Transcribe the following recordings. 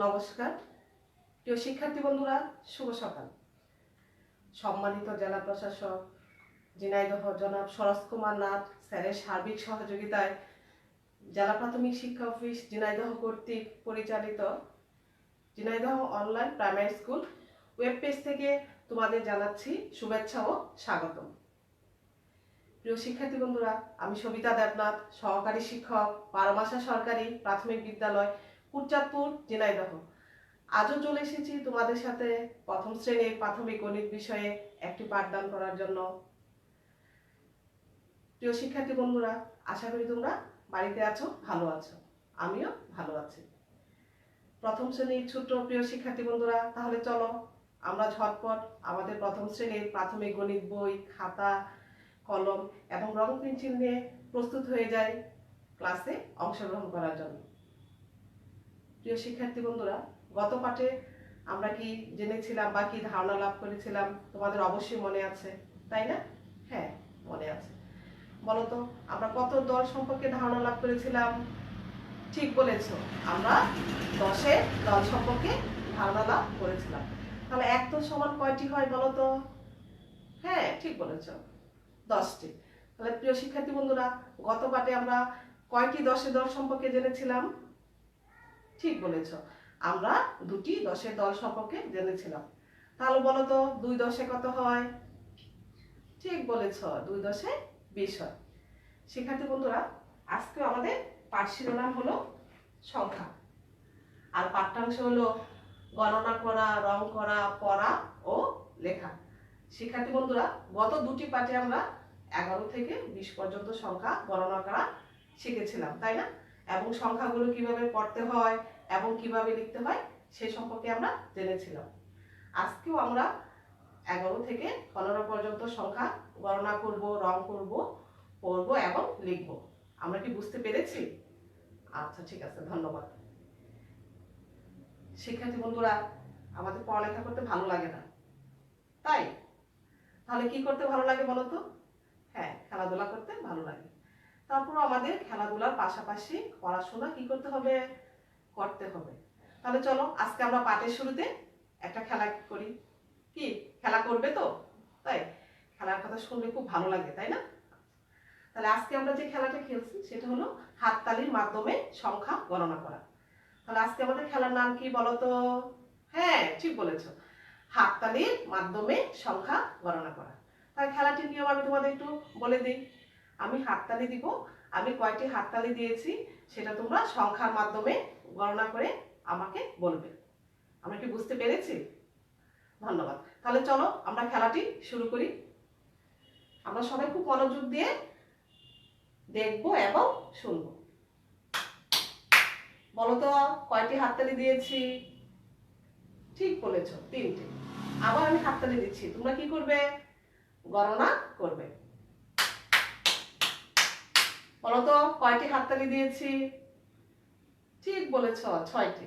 নমস্কার প্রিয় শিক্ষার্থী বন্ধুরা, শুভ সকাল। সম্মানিত জেলা প্রশাসক ঝিনাইদহ জনাব সরোজ কুমার নাথ স্যারের সার্বিক সহযোগিতায় জেলা প্রাথমিক শিক্ষা অফিস ঝিনাইদহ কর্তৃক পরিচালিত Jhenaidah online primary school web page থেকে তোমাদের জানাচ্ছি শুভেচ্ছা ও স্বাগতম। প্রিয় শিক্ষার্থী বন্ধুরা, আমি সবিতা দেবনাথ, সহকারী শিক্ষক, বারোমাসা সরকারি প্রাথমিক বিদ্যালয় কুরচাঁদপুর, ঝিনাইদহ। আজও চলে এসেছি তোমাদের সাথে প্রথম শ্রেণীর প্রাথমিক গণিত বিষয়ে একটি পাঠদান করার জন্য। প্রিয় শিক্ষার্থী বন্ধুরা, আশা করি তোমরা বাড়িতে আছো, ভালো আছো। আমিও ভালো আছি। প্রথম শ্রেণীর ছোট্ট প্রিয় শিক্ষার্থী বন্ধুরা, তাহলে চলো আমরা ঝটপট আমাদের প্রথম শ্রেণীর প্রাথমিক গণিত বই, খাতা, কলম এবং রং পেন্সিল নিয়ে প্রস্তুত হয়ে যাই ক্লাসে অংশগ্রহণ করার জন্য। প্রিয় শিক্ষার্থী বন্ধুরা, গত পাঠে আমরা কি জেনেছিলাম বা কি ধারণা লাভ করেছিলাম তোমাদের অবশ্যই মনে আছে, তাই না? হ্যাঁ, মনে আছে। বলতো আমরা কত দল সম্পর্কে ধারণা লাভ করেছিলাম? ঠিক বলেছ, আমরা 10 দল সম্পর্কে ধারণা লাভ করেছিলাম। তাহলে 1 দল সমান কয়টি হয় বলতো? হ্যাঁ, ঠিক বলেছ, 10টি। তাহলে প্রিয় শিক্ষার্থী বন্ধুরা, গত পাঠে আমরা কয়টি 10 দল সম্পর্কে জেনেছিলাম? ঠিক বলেছ, আমরা 2টি 10 দল সম্পর্কে জেনেছিলাম। তাহলে বলো তো 2 10 কত হয়? ঠিক বলেছ, 2 10 20 হয়। শিক্ষার্থী বন্ধুরা, আজকে আমাদের পাঠ শিরোনাম হলো সংখ্যা, আর পাঠ্যাংশ হলো গণনা করা, রং করা, পড়া ও লেখা। শিক্ষার্থী বন্ধুরা, গত 2টি পাঠে আমরা 11 থেকে 20 পর্যন্ত সংখ্যা গণনা করা শিখেছিলাম, তাই না? এবং সংখ্যাগুলো কিভাবে পড়তে হয় এবং কিভাবে লিখতে হয় সে সম্পর্কে আমরা জেনেছিলাম। আজকেও আমরা 11 থেকে 15 পর্যন্ত সংখ্যা গণনা করব, রং করব, পড়ব এবং লিখব। আমরা কি বুঝতে পেরেছি? আচ্ছা, ঠিক আছে, ধন্যবাদ। শিক্ষার্থী বন্ধুরা, আমাদের পড়ালেখা করতে ভালো লাগে না, তাই? তাহলে কি করতে ভালো লাগে বলো তো? হ্যাঁ, খেলাধুলা করতে ভালো লাগে। তারপর আমাদের খেলাধুলার পাশাপাশি পড়াশোনা কি করতে হবে? করতে হবে। তাহলে চলো আজকে আমরা পাঠের শুরুতে একটা খেলা করি। কি খেলা করবে তো? তাই খেলার কথা শুনলে খুব ভালো লাগে, তাই না? তাহলে আজকে আমরা যে খেলাটা খেলছি সেটা হলো হাততালির মাধ্যমে সংখ্যা গণনা করা। তাহলে আজকে আমাদের খেলার নাম কি বলতো? হ্যাঁ, ঠিক বলেছো, হাততালির মাধ্যমে সংখ্যা গণনা করা। তাহলে খেলাটির নিয়ম আমি তোমাদের একটু বলে দিই। আমি হাততালি দিব, আমি কয়টি হাততালি দিয়েছি সেটা তোমরা সংখ্যার মাধ্যমে গণনা করে আমাকে বলবে। আমরা কি বুঝতে পেরেছি? ধন্যবাদ। তাহলে চলো আমরা খেলাটি শুরু করি। আমরা সবাই খুব মনোযোগ দিয়ে দেখবো এবং শুনবো। বলো তো কয়টি হাততালি দিয়েছি? ঠিক বলেছো, 3টি। আবার আমি হাততালি দিচ্ছি, তোমরা কি করবে? গণনা করবে। বলো তো কয়টি হাততালি দিয়েছি? ঠিক বলেছ, 6টি।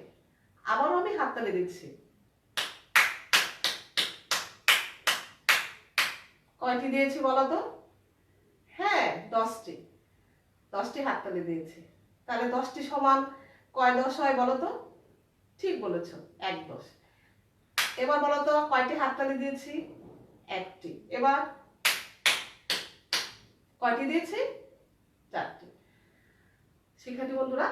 আবারও আমি হাততালি দিচ্ছি। কয়টি দিয়েছি বলো তো? হ্যাঁ, 10টি। 10টি হাততালি দিয়েছি। তাহলে 10টি সমান কয় 10 হয় বলো তো? ঠিক বলেছ, 1 10। এবার বলো তো কয়টি হাততালি দিয়েছি? 1টি। এবার কয়টি দিয়েছি? 4টি। শিক্ষার্থী বন্ধুরা,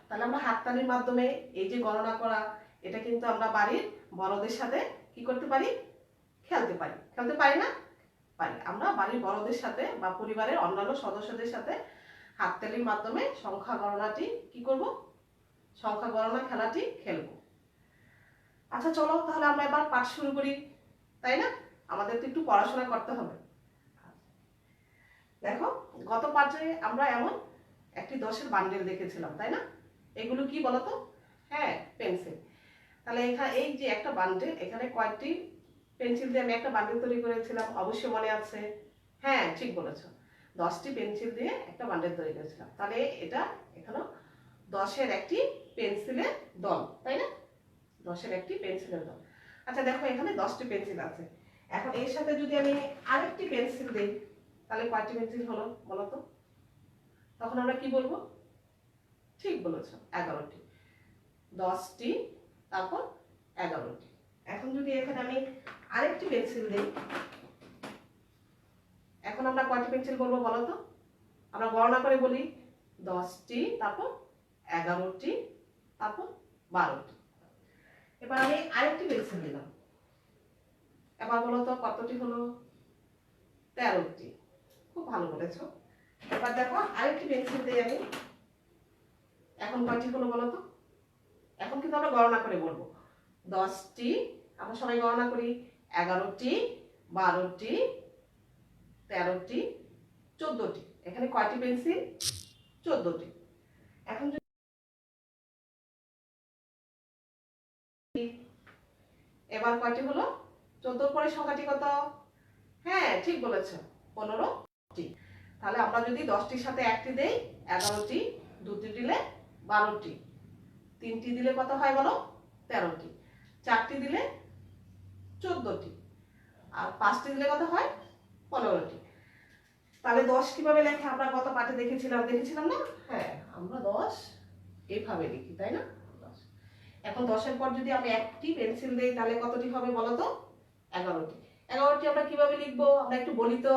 তাহলে আমরা হাততালির মাধ্যমে এই যে গণনা করা, এটা কিন্তু আমরা বাড়ির বড়দের সাথে কি করতে পারি? খেলতে পারি। খেলতে পারি না? পারি। আমরা বাড়ির বড়দের সাথে বা পরিবারের অন্যান্য সদস্যদের সাথে হাততালির মাধ্যমে সংখ্যা গণনাটি কি করব? সংখ্যা গণনা খেলাটি খেলব। আচ্ছা চলো তাহলে আমরা এবার পাঠ শুরু করি, তাই না? আমাদের তো একটু পড়াশোনা করতে হবে। দেখো, গত পাঠে আমরা এমন একটি 10-এর বান্ডেল দেখেছিলাম, তাই না? এগুলো কি বলতো? হ্যাঁ, পেন্সিল। তাহলে এখানে এই যে একটা বান্ডেল, এখানে কয়টি পেন্সিল দিয়ে আমি একটা বান্ডেল তৈরি করেছিলাম, অবশ্যই মনে আছে? হ্যাঁ, ঠিক বলেছো, 10টি পেন্সিল দিয়ে একটা বান্ডেল তৈরি করেছিলাম। তাহলে এটা এখানে 10-এর একটি পেন্সিলের দল, তাই না? 10-এর একটি পেন্সিলের দল। আচ্ছা দেখো, এখানে 10টি পেন্সিল আছে। এখন এর সাথে যদি আমি আরেকটি পেন্সিল দিই, তাহলে কয়টি পেন্সিল হলো বলো তো? তখন আমরা কি বলবো? ঠিক বলেছো, 11টি। 10টি তারপর 11টি। এখন যদি এখানে আমি আরেকটি পেন্সিল দিই, এখন আমরা কয়টি পেন্সিল বলবো বলো তো? আমরা গণনা করে বলি 10টি, তারপর 11টি, তারপর 12টি। এবার আমি আরেকটি পেন্সিল দিলাম, এবার বলো তো কতটি হলো? 13টি। খুব ভালো বলেছো। এবার দেখো আরেকটি পেন্সিল দিই আমি, এখন কয়টি হলো বলো তো? এখন কিন্তু আমরা গণনা করে বলবো 10টি, আমরা সবাই গণনা করি, 11টি, 12টি, 13টি, 14টি। এখানে কয়টি পেন্সিল? 14টি। এখন এবার কয়টি হলো? 14 পরে সংখ্যাটি কত? হ্যাঁ ঠিক বলেছো, 15টি। তাহলে আমরা যদি 10টির সাথে একটি দেই 11টি, দুটি দিলে 12টি, তিনটি দিলে কত হয় বলো? 13টি, চারটি দিলে 14টি, আর 5টি দিলে কত হয়? 15টি। তাহলে 10 কিভাবে লেখে আমরা গত পাঠে দেখেছিলাম না? হ্যাঁ, আমরা 10 এইভাবে লিখি, তাই না? 10। এখন 10-এর পর যদি আমি একটি পেন্সিল দেই তাহলে কতটি হবে বলো তো? 11টি। 11টি আমরা কিভাবে লিখবো? আমরা একটু বলি তো।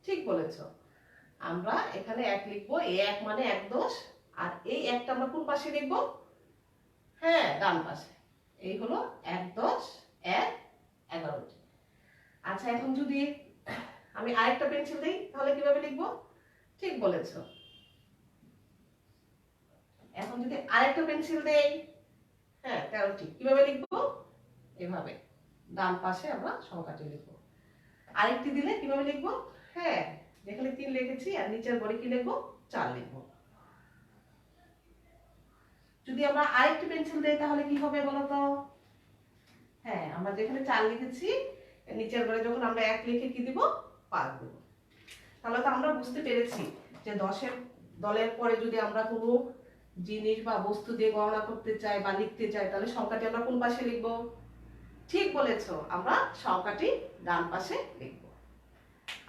ঠিক বলেছো, আমরা এখানে 1 লিখবো, এই 1 মানে 1 10, আর এই 1টা আমরা কোন পাশে লিখবো? হ্যাঁ, ডান পাশে। এই হলো 1 10 1 11টি। আচ্ছা, এখন যদি আমি আরেকটা পেন্সিল দেই তাহলে কিভাবে লিখবো? ঠিক বলেছো, এখন যদি আরেকটা পেন্সিল দেই, হ্যাঁ 13টি, কিভাবে লিখবো? এভাবে ডান পাশে আমরা সংখ্যাটি লিখবো। আরেকটি দিলে কিভাবে লিখবো? হ্যাঁ, যেখানে 3 লিখেছি আর নিচের ঘরে কি লিখবো? 4 লিখবো। যদি আমরা আরেকটি পেন্সিল দেই তাহলে কি হবে বলো তো? হ্যাঁ, আমরা যেখানে 4 লিখেছি নিচের ঘরে যখন আমরা 1 লিখে কি দিব? 5 দেব। তাহলে তো আমরা বুঝতে পেরেছি যে 10-এর দলের পরে যদি আমরা কোনো জিনিস বা বস্তু দিয়ে গণনা করতে চাই বা লিখতে চাই তাহলে সংখ্যাটি আমরা কোন পাশে লিখব? ঠিক বলেছো, আমরা সংখ্যাটি ডান পাশে লিখব।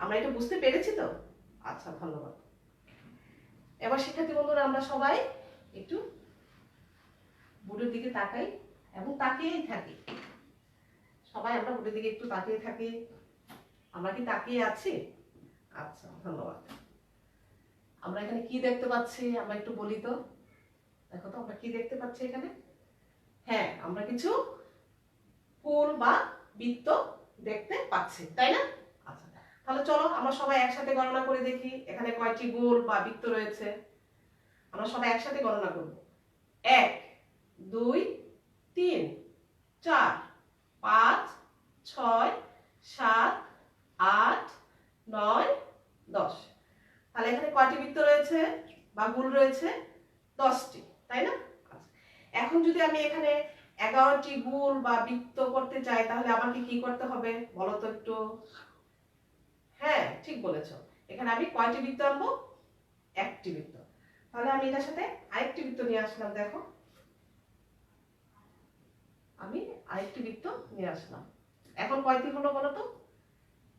আমরা এটা বুঝতে পেরেছি তো? আচ্ছা, ধন্যবাদ। এবার শিক্ষার্থী বন্ধুরা, আমরা সবাই একটু বোর্ডের দিকে তাকাই এবং তাকিয়েই থাকি। সবাই আমরা বোর্ডের দিকে একটু তাকিয়ে থাকি। আমরা কি তাকিয়ে আছি? আচ্ছা, ধন্যবাদ। আমরা এখানে কি দেখতে পাচ্ছি আমরা একটু বলি তো। দেখো তো আমরা কি দেখতে পাচ্ছি এখানে? হ্যাঁ, আমরা কিছু গোল বা বৃত্ত দেখতে পাচ্ছি, তাই না? আচ্ছা, তাহলে চলো আমরা সবাই একসাথে গণনা করে দেখি এখানে কয়টি গোল বা বৃত্ত রয়েছে। আমরা সবাই একসাথে গণনা করব। 1 2 3 4 5 6 7 8 9 10। তাহলে এখানে কয়টি বৃত্ত রয়েছে বা গোল রয়েছে? 10টি, তাই না? আচ্ছা, এখন যদি আমি এখানে 11টি গোল বা বৃত্ত করতে চাই তাহলে আমাকে কি করতে হবে বলো তো একটু? হ্যাঁ ঠিক বলেছো, এখানে আমি কয়টি বৃত্ত আনবো? একটি বৃত্ত। তাহলে আমি এটার সাথে আরেকটি বৃত্ত নিয়ে আসলাম। দেখো, আমি আরেকটি বৃত্ত নিয়ে আসলাম। এখন কয়টি হলো বলো তো?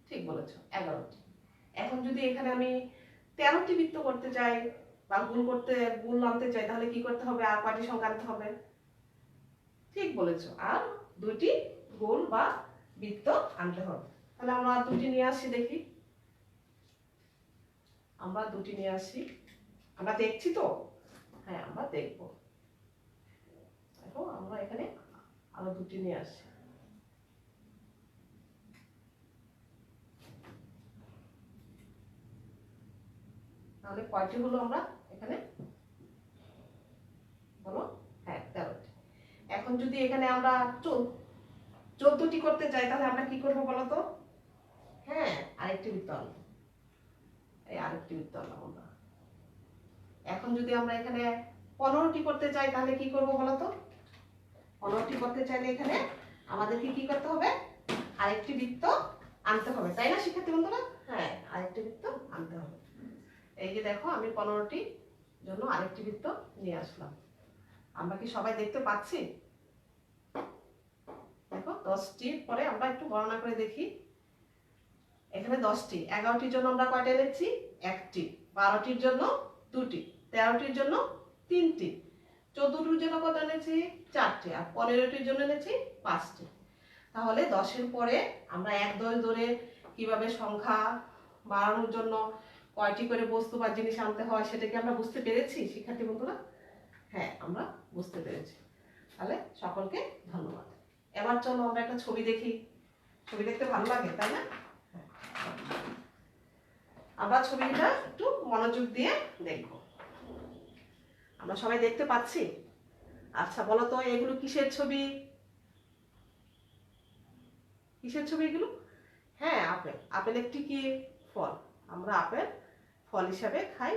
ঠিক বলেছো, 11টি। এখন যদি এখানে আমি 13টি বৃত্ত করতে চাই বা গুণ আনতে চাই তাহলে কি করতে হবে? আর কয়টি সংখ্যা আনতে হবে? ঠিক বলেছো, আর 2টি গোল বা বৃত্ত আনতে হবে। তাহলে আমরা 2টি নিয়ে আসি, দেখি। আমরা 2টি নিয়ে আসি। আমরা দেখছি তো? হ্যাঁ, আমরা দেখবো। দেখো, আমরা এখানে আরো 2টি নিয়ে আসি। তাহলে কয়টি হলো আমরা এখানে বলো? হ্যাঁ, 13টি। এখন যদি এখানে আমরা 14টি করতে চাই তাহলে আমরা কি করবো বলো তো? হ্যাঁ, আরেকটি বৃত্ত আনবো। এই আরেকটি বৃত্ত আনলাম আমরা। এখন যদি আমরা এখানে 15টি করতে চাই তাহলে কি করবো বলো তো? 15টি করতে চাইলে এখানে আমাদেরকে কি করতে হবে? আরেকটি বৃত্ত আনতে হবে, তাই না শিক্ষার্থী বন্ধুরা? হ্যাঁ, আরেকটি বৃত্ত আনতে হবে। এই যে দেখো, আমি 15টির জন্য আরেকটি বৃত্ত নিয়ে আসলাম। আমরা কি সবাই দেখতে পাচ্ছি? দেখো, 10টির পরে আমরা একটু গণনা করে দেখি। এখানে 10টি, 11টির জন্য আমরা কয়টা এনেছি? একটি। 12টির জন্য 2টি, 13টির জন্য 3টি, 14টির জন্য কত এনেছি 4টি, আর 15টির জন্য এনেছি 5টি। তাহলে 10-এর পরে আমরা 1-10 ধরে কিভাবে সংখ্যা বাড়ানোর জন্য কয়টি করে বস্তু বা জিনিস আনতে হয় সেটা কি আমরা বুঝতে পেরেছি শিক্ষার্থী বন্ধুরা? হ্যাঁ, আমরা বুঝতে পেরেছি। তাহলে সকলকে ধন্যবাদ। এবার চলো আমরা একটা ছবি দেখি। ছবি দেখতে ভালো লাগে, তাই না? আমরা ছবিটা একটু মনোযোগ দিয়ে দেখব। আমরা সবাই দেখতে পাচ্ছি? আচ্ছা বলো তো, এগুলো কিসের ছবি? কিসের ছবি এগুলো? হ্যাঁ, আপেল। আপেল একটি কি ফল? আমরা আপেল ফল হিসাবে খাই,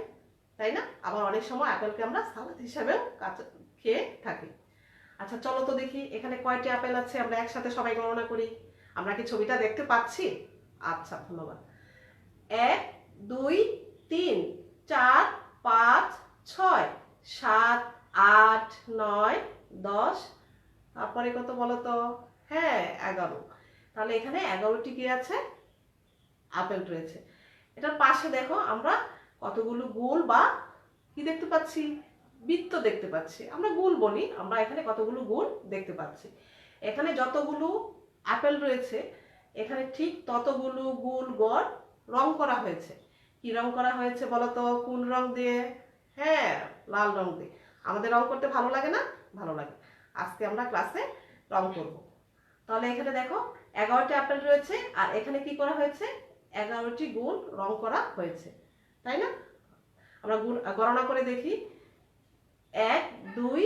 তাই না? আবার অনেক সময় আপেলকে আমরা সালাদ হিসাবেও খেয়ে থাকি। আচ্ছা চলো তো দেখি এখানে কয়টি আপেল আছে, আমরা একসাথে সবাই গণনা করি। আমরা কি ছবিটা দেখতে পাচ্ছি? আচ্ছা ধন্যবাদ। 1 2 3 4 5 6 7 8 9 10, তারপরে কত বলো তো? হ্যাঁ 11। তাহলে এখানে 11টি কি আছে? আপেল রয়েছে। এটার পাশে দেখো আমরা কতগুলো গোল বা কি দেখতে পাচ্ছি? বৃত্ত দেখতে পাচ্ছি। আমরা গোল বলি, আমরা এখানে কতগুলো গোল দেখতে পাচ্ছি। এখানে যতগুলো আপেল রয়েছে এখানে ঠিক ততগুলো গোল গড় রং করা হয়েছে। কি রং করা হয়েছে বলো তো? কোন রং দিয়ে? হ্যাঁ, লাল রং দিয়ে। আমাদের রং করতে ভালো লাগে না? ভালো লাগে। আজকে আমরা ক্লাসে রং করব। তাহলে এখানে দেখো 11টি আপেল রয়েছে, আর এখানে কি করা হয়েছে? 11টি গুণ রং করা হয়েছে, তাই না? আমরা গুণ গণনা করে দেখি। 1 2,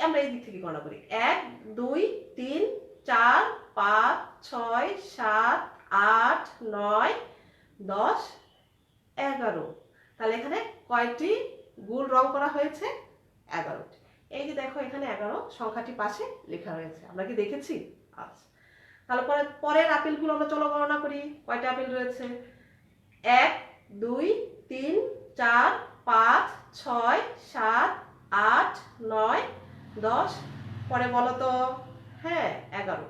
আমরা এই দিক থেকে গণনা করি। 1 2 3 4 5 6 7 8 9 10 11। তাহলে এখানে কয়টি গুণ রং করা হয়েছে? 11টি। এই যে দেখো এখানে 11 সংখ্যাটি পাশে লেখা রয়েছে, আমরা কি দেখেছি? আচ্ছা, তাহলে পরের আপেলগুলো আমরা চলো গণনা করি। কয়টা আপেল রয়েছে? 1 2 3 4 5 6 7 8 9 10, পরে বলো তো? হ্যাঁ 11,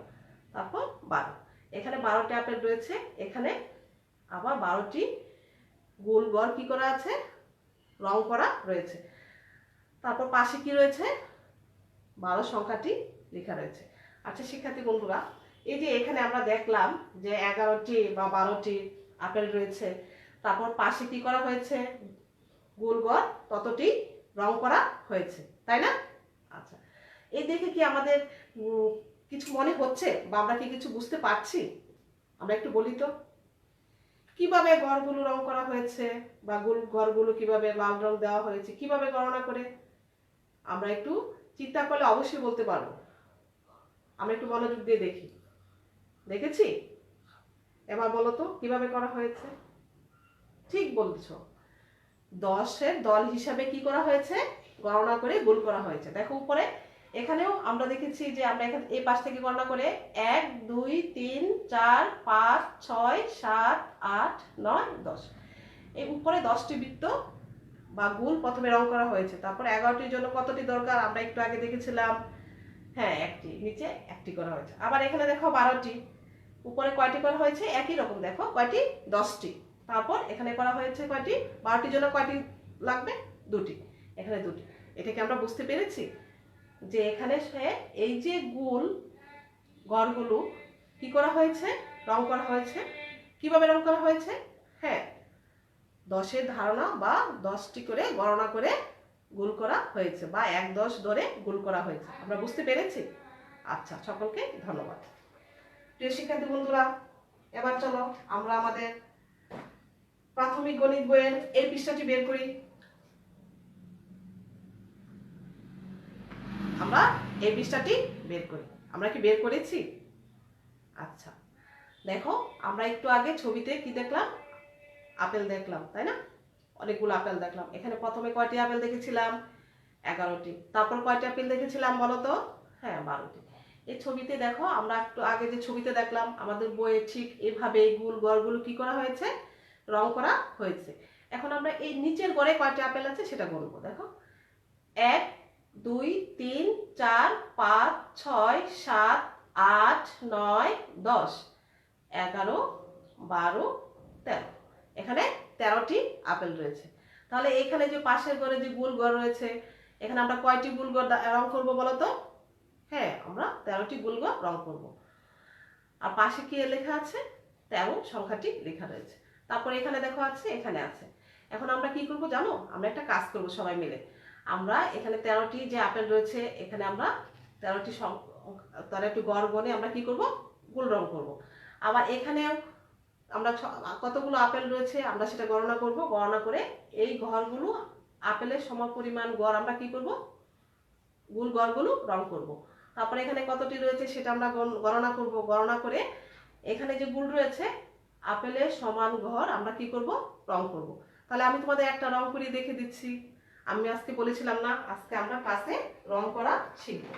তারপর 12। এখানে 12টি আপেল রয়েছে, এখানে আবার 12টি গোল গড় কি করা আছে? রং করা রয়েছে। তারপর পাশে কি রয়েছে? 12 সংখ্যাটি লেখা রয়েছে। আচ্ছা শিক্ষার্থী বন্ধুরা, এই যে এখানে আমরা দেখলাম যে 11টি বা 12টি আপেল রয়েছে, তারপর পাশে কি করা হয়েছে? গোল গড় ততটি রং করা হয়েছে, তাই না? আচ্ছা, এই দেখে কি আমাদের কিছু মনে হচ্ছে বা আমরা কি কিছু বুঝতে পারছি? আমরা একটু বলি তো কিভাবে গড়গুলো রং করা হয়েছে বা গড়গুলো কিভাবে লাল রং দেওয়া হয়েছে, কিভাবে গণনা করে? আমরা একটু চিন্তা করলে অবশ্যই বলতে পারবো। আমরা একটু মনোযোগ দিয়ে দেখি। দেখেছি? এবার বলো তো কিভাবে করা হয়েছে? ঠিক বলছো, 10-এর দল হিসাবে কি করা হয়েছে? গণনা করে গোল করা হয়েছে। দেখো উপরে এখানেও আমরা দেখেছি যে আমরা এখানে এই পাশ থেকে গণনা করে 1 2 3 4 5 6 7 8 9 10, এই উপরে 10টি বৃত্ত বা গোল প্রথমে রং করা হয়েছে। তারপর 11টির জন্য কতটি দরকার? আমরা একটু আগে দেখেছিলাম, হ্যাঁ 1টি, নিচে 1টি করা হয়েছে। আবার এখানে দেখো 12টি, উপরে কয়টি করা হয়েছে? একই রকম দেখো কয়টি? 10টি। তারপর এখানে করা হয়েছে কয়টি? 12টির জন্য কয়টি লাগবে? 2টি, এখানে 2টি। এটা কি আমরা বুঝতে পেরেছি যে এখানে এই যে গোল গড়গুলো কি করা হয়েছে? রং করা হয়েছে। কিভাবে রং করা হয়েছে? হ্যাঁ, 10-এর ধারণা বা 10টি করে গণনা করে গোল করা হয়েছে বা 1 10 ধরে গোল করা হয়েছে। আমরা বুঝতে পেরেছি? আচ্ছা, সকলকে ধন্যবাদ। প্রিয় শিক্ষার্থী বন্ধুরা, এবার চলো আমরা আমাদের প্রাথমিক গণিত বইয়ের এই পৃষ্ঠাটি বের করি। আমরা এই পৃষ্ঠাটি বের করি। আমরা কি বের করেছি? আচ্ছা দেখো, আমরা একটু আগে ছবিতে কি দেখলাম? আপেল দেখলাম, তাই না? অনেকগুলো আপেল দেখলাম। এখানে প্রথমে কয়টি আপেল দেখেছিলাম? 11টি। তারপর কয়টি আপেল দেখেছিলাম বলো তো? হ্যাঁ 12টি। এই ছবিতে দেখো, আমরা একটু আগে যে ছবিতে দেখলাম আমাদের বইয়ে ঠিক এভাবে গোল গড়গুলো কি করা হয়েছে? রং করা হয়েছে। এখন আমরা এই নিচের গড়ে কয়টি আপেল আছে সেটা গণবো। দেখো 1 2 3 4 5 6 7 8 9 10 11 12 13, এখানে 13টি আপেল রয়েছে। তাহলে এখানে যে পাশের ঘরে যে গোল ঘর রয়েছে এখানে আমরা কয়টি গুলগর রং করব বলো তো? হ্যাঁ, আমরা 13টি গুলগর রং করব। আর পাশে কি লেখা আছে? 13 সংখ্যাটি লেখা রয়েছে। তারপর এখানে দেখো আছে, এখানে আছে। এখন আমরা কি করব জানো? আমরা একটা কাজ করব সবাই মিলে। আমরা এখানে 13টি যে আপেল রয়েছে, এখানে আমরা 13টি গড় গণে আমরা কি করব? গুল রং করব। আবার এখানে আমরা কতগুলো আপেল রয়েছে আমরা সেটা গণনা করব। গণনা করে এই ঘরগুলো আপেলের সমপরিমাণ গড় আমরা কি করব? গুল গড়গুলো রং করব। তারপরে এখানে কতটি রয়েছে সেটা আমরা গণনা করব। গণনা করে এখানে যে গুল রয়েছে আপেলের সমান ঘর আমরা কি করব? রং করব। তাহলে আমি তোমাদের একটা রং করিয়ে দেখে দিচ্ছি। আমি আজকে বলেছিলাম না, আজকে আমরা ক্লাসে রং করা শিখব।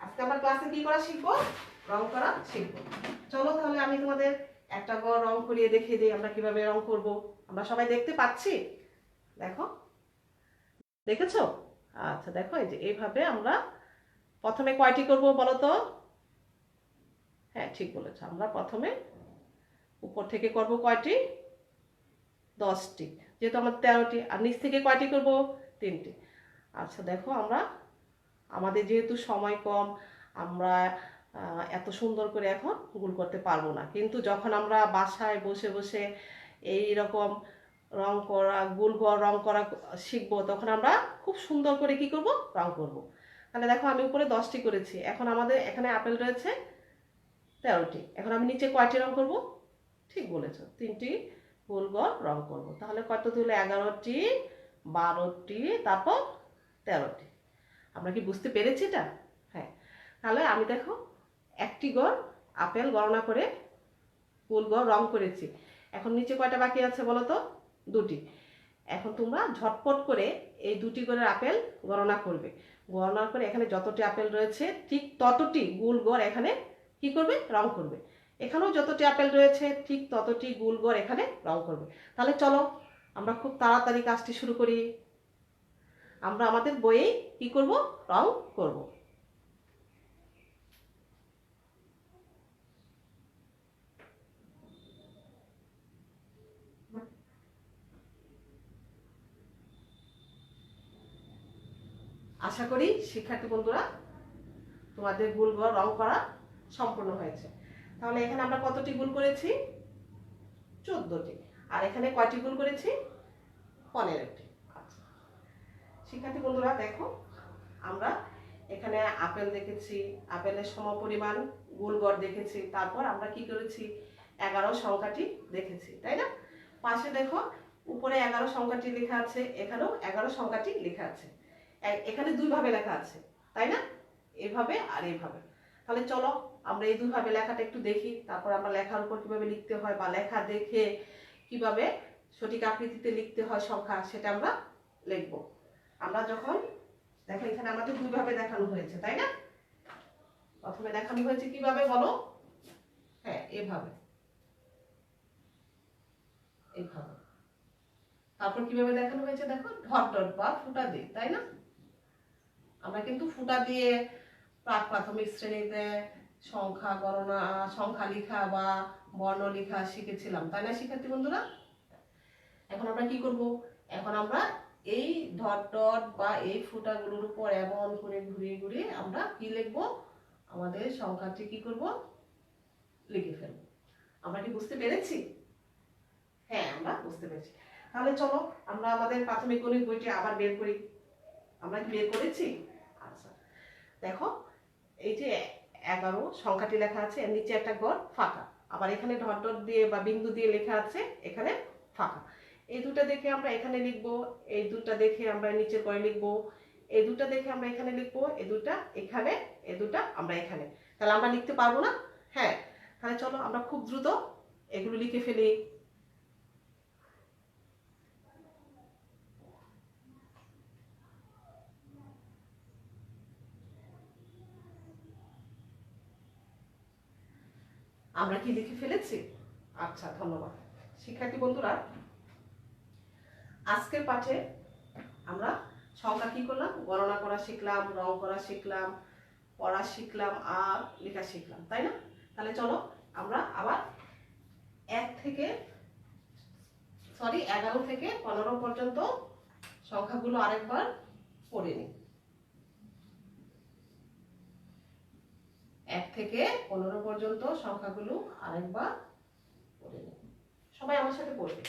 আজকে আমরা ক্লাসে কি করা শিখব? রং করা শিখব। চলো তাহলে আমি তোমাদের একটা ঘর রং করিয়ে দেখিয়ে দিই আমরা কিভাবে রং করব। আমরা সবাই দেখতে পাচ্ছি? দেখো, দেখেছো? আচ্ছা দেখো, এই যে এইভাবে আমরা প্রথমে কয়টি করব বলো তো? হ্যাঁ ঠিক বলেছো, আমরা প্রথমে উপর থেকে করব কয়টি? 10টি, যেহেতু আমার 13টি। আর নিচ থেকে কয়টি করব? 3টি। আচ্ছা দেখো, আমরা আমাদের যেহেতু সময় কম, আমরা এত সুন্দর করে এখন গুল করতে পারবো না, কিন্তু যখন আমরা বাসায় বসে বসে এই রকম রং করা রং করা শিখবো, তখন আমরা খুব সুন্দর করে কি করব? রং করব। তাহলে দেখো আমি উপরে 10টি করেছি। এখন আমাদের এখানে আপেল রয়েছে 13টি। এখন আমি নিচে কয়টি রং করব? ঠিক বলেছো, 3টি গোল গোল রং করব। তাহলে কত হলো? 11টি, 12টি, তারপর 13টি। আমরা কি বুঝতে পেরেছি এটা? হ্যাঁ। তাহলে আমি দেখো একটি গড় আপেল গণনা করে গোল গড় রং করেছি। এখন নিচে কয়টা বাকি আছে বলো তো? 2টি। এখন তোমরা ঝটপট করে এই 2টি করে আপেল গণনা করবে। গণনা করে এখানে যতটি আপেল রয়েছে ঠিক ততটি গোল গড় এখানে কি করবে? রং করবে। এখানেও যতটি আপেল রয়েছে ঠিক ততটি গোল গড় এখানে রং করবে। তাহলে চলো আমরা খুব তাড়াতাড়ি কাজটি শুরু করি। আমরা আমাদের বইয়ে কি করব? রং করব। আশা করি শিক্ষার্থী বন্ধুরা তোমাদের গোল গড় রং করা সম্পূর্ণ হয়েছে। তাহলে এখানে আমরা কতটি গোল করেছি? 14টি। আর এখানে কয়টি গোল করেছি? 15টি। আচ্ছা শিক্ষার্থী বন্ধুরা দেখো, আমরা এখানে আপেল দেখেছি, আপেলের সমপরিমাণ গোল গড় দেখেছি, তারপর আমরা কি করেছি? 11 সংখ্যাটি দেখেছি, তাই না? পাশে দেখো উপরে 11 সংখ্যাটি লেখা আছে, এখানেও 11 সংখ্যাটি লেখা আছে। এখানে দুই ভাবে লেখা আছে, তাই না? এভাবে আর এইভাবে। তাহলে চলো আমরা এই দুইভাবে লেখাটা একটু দেখি, তারপর আমরা লেখার উপর কিভাবে লিখতে হয় বা লেখা দেখে কিভাবে সঠিক আকৃতিতে লিখতে হয় সংখ্যা, সেটা আমরা লিখব। আমরা যখন দেখো এখানে আমাদের দুইভাবে দেখানো হয়েছে, তাই না? প্রথমে দেখানো হয়েছে কিভাবে বলো? হ্যাঁ এভাবে, এইভাবে। তারপর কিভাবে দেখানো হয়েছে দেখো? ডট ডট বা ফুটা দিয়ে, তাই না? আমরা কিন্তু ফুটা দিয়ে প্রাক প্রাথমিক শ্রেণীতে সংখ্যা গণনা, সংখ্যা লেখা বা বর্ণ লেখা শিখেছিলাম, তাই না শিক্ষার্থী বন্ধুরা? এখন আমরা কি করব? এখন আমরা এই ডট ডট বা এই ফুটাগুলোর উপর এমন করে ঘুরিয়ে ঘুরিয়ে আমরা কি লিখব? আমাদের সংখ্যাটি কি করব? লিখে ফেলব। আমরা কি বুঝতে পেরেছি? হ্যাঁ আমরা বুঝতে পেরেছি। তাহলে চলো আমরা আমাদের প্রাথমিক গণিত বইটি আবার বের করি। আমরা কি বের করেছি? আচ্ছা দেখো, এই যে 11 সংখ্যাটি লেখা আছে, এর নিচে একটা ঘর ফাঁকা, আবার এখানে ডট ডট দিয়ে বা বিন্দু দিয়ে লেখা আছে, এখানে ফাঁকা। এই দুটো দেখে আমরা এখানে লিখব, এই দুটো দেখে আমরা নিচের ঘরে লিখব, এই দুটো দেখে আমরা এখানে লিখব, এই দুটো এখানে, এই দুটো আমরা এখানে। তাহলে আমরা লিখতে পারবো না? হ্যাঁ। তাহলে চলো আমরা খুব দ্রুত এগুলো লিখে ফেলি। আমরা কি লিখে ফেলেছি? আচ্ছা ধন্যবাদ শিক্ষার্থী বন্ধুরা। আজকের পাঠে আমরা সংখ্যা কি করলাম? গণনা করা শিখলাম, রং করা শিখলাম, পড়া শিখলাম আর লেখা শিখলাম, তাই না? তাহলে চলো আমরা আবার 11 থেকে 15 পর্যন্ত সংখ্যাগুলো আরেকবার পড়ে নিই। 1 থেকে 15 পর্যন্ত সংখ্যাগুলো আরেকবার পড়ে নিই। সবাই আমার সাথে পড়বে।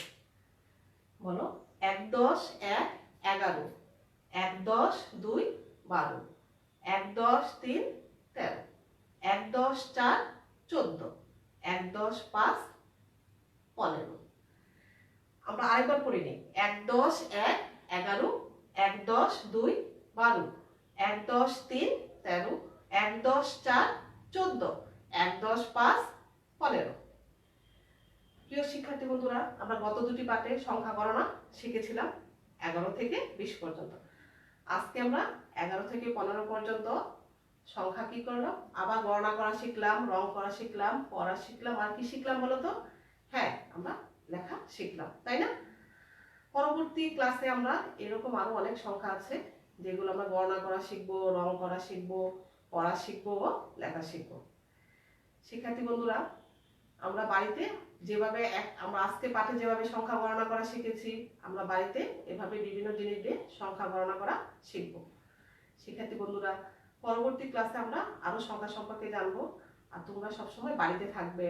বলো, 1 10 1 11, 1 10 2 12, 1 10 3 13, 1 10 4 14, 1 10 5 15। আমরা আরেকবার পড়ে নিই। 1 10 1 11, 1 10 2 12, 1 10 3 13, 1 10 4 14, 1 10 5 15। প্রিয় শিক্ষার্থী বন্ধুরা, আমরা গত দুটি পাঠে সংখ্যা গণনা শিখেছিলাম 11 থেকে 20 পর্যন্ত। আজকে আমরা 11 থেকে 15 পর্যন্ত সংখ্যা কি করলাম, আবার গণনা করা শিখলাম, রং করা শিখলাম, পড়া শিখলাম, আর কি শিখলাম বলো তো? হ্যাঁ, আমরা লেখা শিখলাম, তাই না? পরবর্তী ক্লাসে আমরা এরকম আরো অনেক সংখ্যা আছে যেগুলো আমরা গণনা করা শিখবো, রং করা শিখবো, পড়া শিখবো ও লেখা শিখবো। শিক্ষার্থী বন্ধুরা, আমরা বাড়িতে যেভাবে আমরা আজকে পাঠে যেভাবে সংখ্যা গণনা করা শিখেছি, আমরা বাড়িতে এভাবে বিভিন্ন জিনিস দিয়ে সংখ্যা গণনা করা শিখবো। শিক্ষার্থী বন্ধুরা, পরবর্তী ক্লাসে আমরা আরো সংখ্যা সম্পর্কে জানবো। আর তোমরা সবসময় বাড়িতে থাকবে,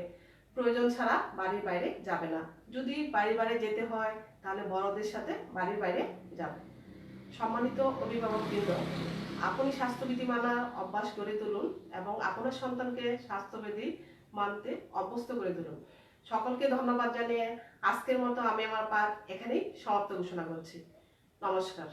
প্রয়োজন ছাড়া বাড়ির বাইরে যাবে না। যদি বাড়ির বাইরে যেতে হয় তাহলে বড়দের সাথে বাড়ির বাইরে যাবে। সম্মানিত অভিভাবকবৃন্দ, আপনি স্বাস্থ্যবিধি মানার অভ্যাস গড়ে তুলুন এবং আপনার সন্তানকে স্বাস্থ্যবিধি মানতে অভ্যস্ত করে তুলুন। সকলকে ধন্যবাদ জানিয়ে আজকের মতো আমি আমার পাঠ এখানেই সমাপ্ত ঘোষণা করছি। নমস্কার।